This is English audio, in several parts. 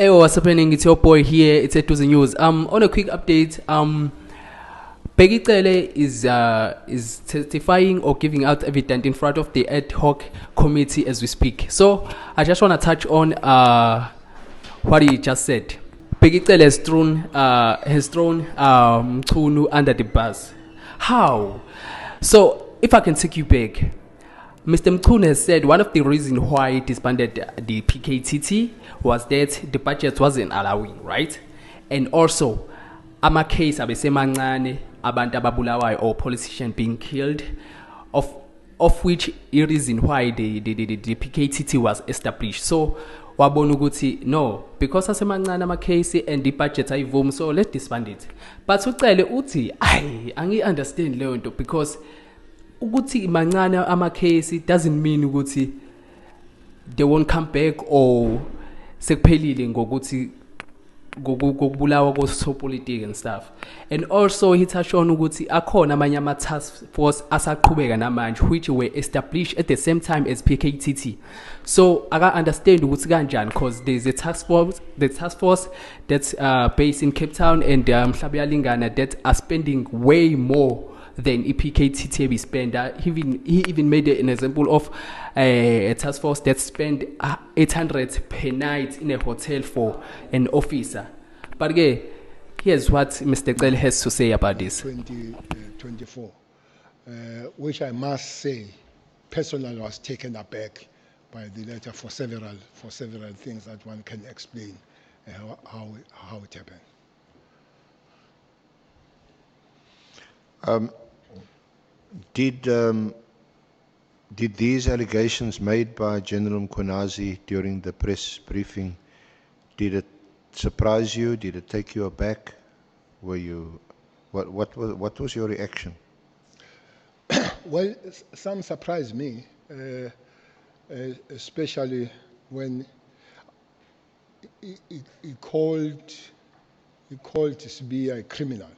Hey, what's happening? It's your boy here. It's Eduze News. On a quick update, Bheki Cele is testifying or giving out evidence in front of the Ad Hoc Committee as we speak. So I just want to touch on what he just said. Bheki Cele has thrown Mchunu under the bus. How? So if I can take you back. Mr. Mchunu has said one of the reasons why he disbanded the PKT was that the budget wasn't allowing, right? And also, ama case abesemancane abantu ababulawayo or politician being killed, of which the reason why the PKT was established. So wabona ukuthi no, because asemancane ama case and the budget ayivumi, so let's disband it. But ucele uthi angi understand leyo nto, because ukuthi mancane ama case doesn't mean ukuthi they won't come back or sekuphelile ngokuthi ngokubulawa kosopolitiki and stuff. And also he touched on ukuthi akhona amanye ama task force asaqhubeka namanje which were established at the same time as PKT. So I can understand ukuthi kanjani, because there's a task force that's based in Cape Town and mhlabe yalingana that are spending way more than PKT we spend. He even made an example of a task force that spent 800 per night in a hotel for an officer. But again, here's what Mr. Cele has to say about this. 2024, which I must say, personally was taken aback by the letter for several things that one can explain how it happened. Did these allegations made by General Mkhwanazi during the press briefing, did it surprise you? Did it take you aback? Were you, what was your reaction? Well, some surprised me, especially when he called to be a criminal.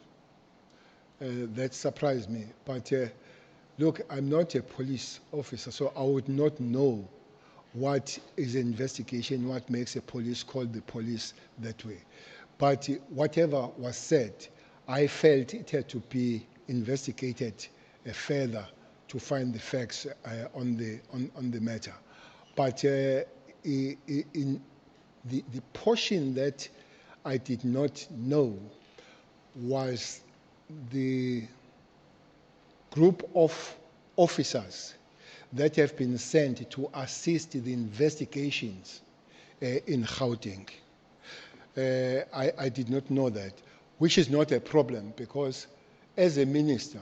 That surprised me. But look, I'm not a police officer, so I would not know what is an investigation, what makes a police call the police that way. But whatever was said, I felt it had to be investigated further to find the facts on the matter. But in the portion that I did not know was the group of officers that have been sent to assist the investigations in Gauteng. I did not know that, which is not a problem, because as a minister,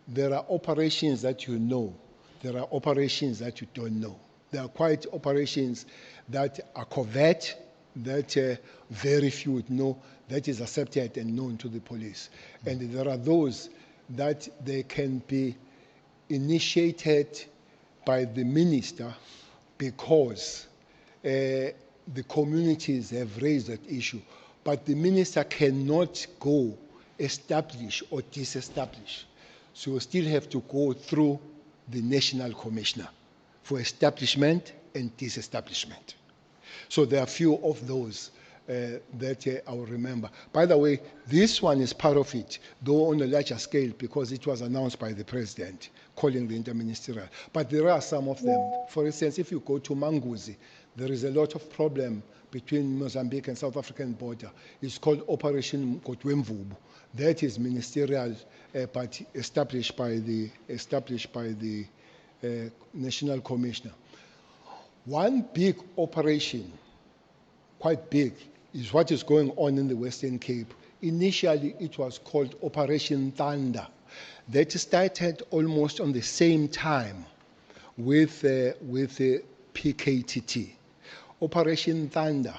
there are operations that you know, there are operations that you don't know. There are quite operations that are covert, that very few would know, that is accepted and known to the police. And there are those that they can be initiated by the minister because the communities have raised that issue. But the minister cannot go establish or disestablish. So you still have to go through the National Commissioner for establishment and disestablishment. So there are few of those that I will remember. By the way, this one is part of it, though on a larger scale, because it was announced by the president, calling the interministerial. But there are some of them. For instance, if you go to Manguzi, there is a lot of problem between Mozambique and South African border. It's called Operation Vala. That is ministerial, but established by the National Commissioner. One big operation, quite big, is what is going on in the Western Cape. Initially, it was called Operation Thunder. That started almost on the same time with the PKT. Operation Thunder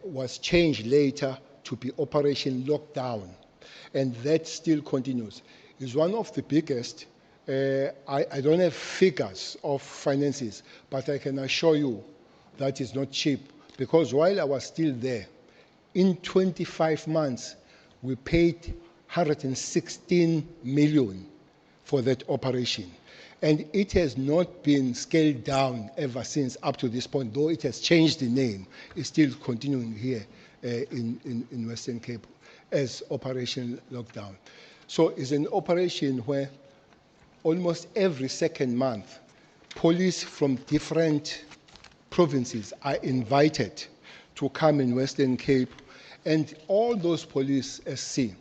was changed later to be Operation Lockdown, and that still continues. It's one of the biggest. I don't have figures of finances, but I can assure you that is not cheap, because while I was still there, in 25 months, we paid 116 million for that operation. And it has not been scaled down ever since up to this point, though it has changed the name. It's still continuing here in Western Cape as Operation Lockdown. So it's an operation where almost every second month, police from different provinces are invited to come in Western Cape, and all those police SC,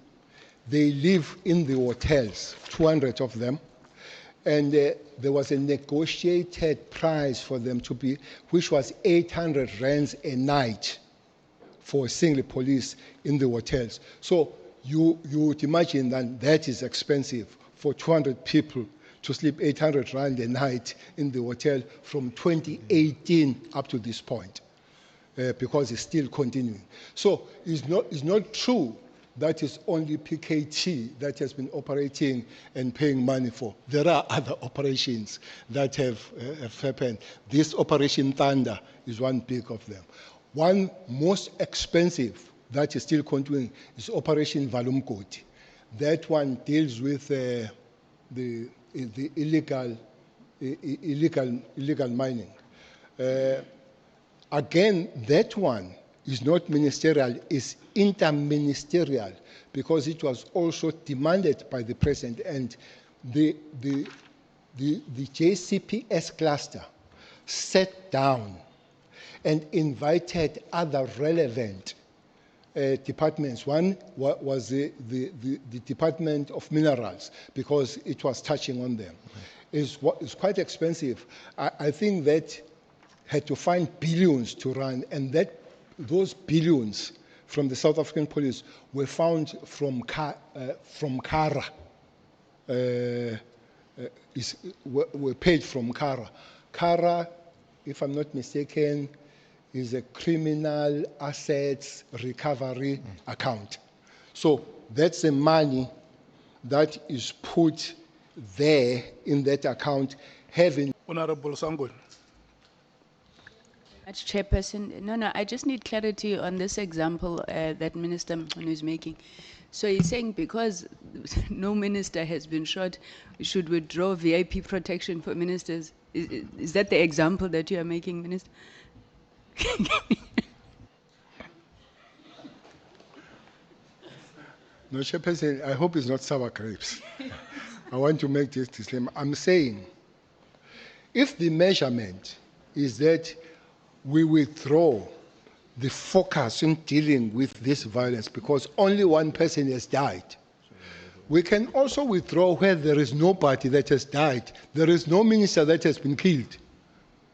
they live in the hotels, 200 of them, and there was a negotiated price for them to be, which was 800 rands a night for a single police in the hotels. So you would imagine that that is expensive for 200 people to sleep 800 rand a night in the hotel from 2018 up to this point, because it's still continuing. So it's not true that is only PKT that has been operating and paying money for. There are other operations that have happened. This Operation Thunder is one big of them. One most expensive that is still continuing is Operation Vala. That one deals with the illegal mining. Again, that one is not ministerial, it's interministerial, because it was also demanded by the president, and the JCPS cluster sat down and invited other relevant departments. One was the Department of Minerals, because it was touching on them. It's quite expensive. I think that had to find billions to run, and those billions from the South African police were found from Kara, were paid from Kara. Kara, if I'm not mistaken, is a criminal assets recovery account. So that's the money that is put there in that account, having... Honorable Sangol. Chairperson, no, I just need clarity on this example that Minister Mchunu is making. So he's saying because no minister has been shot, we should withdraw VIP protection for ministers. Is that the example that you are making, Minister? No, Chairperson, I hope it's not sour grapes. I want to make this disclaimer. I'm saying, if the measurement is that we withdraw the focus in dealing with this violence because only one person has died, we can also withdraw where there is nobody that has died. There is no minister that has been killed.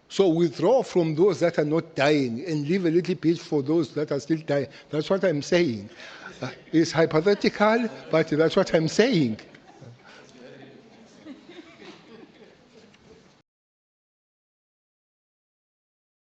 So withdraw from those that are not dying and leave a little bit for those that are still dying. That's what I'm saying. It's hypothetical, but that's what I'm saying.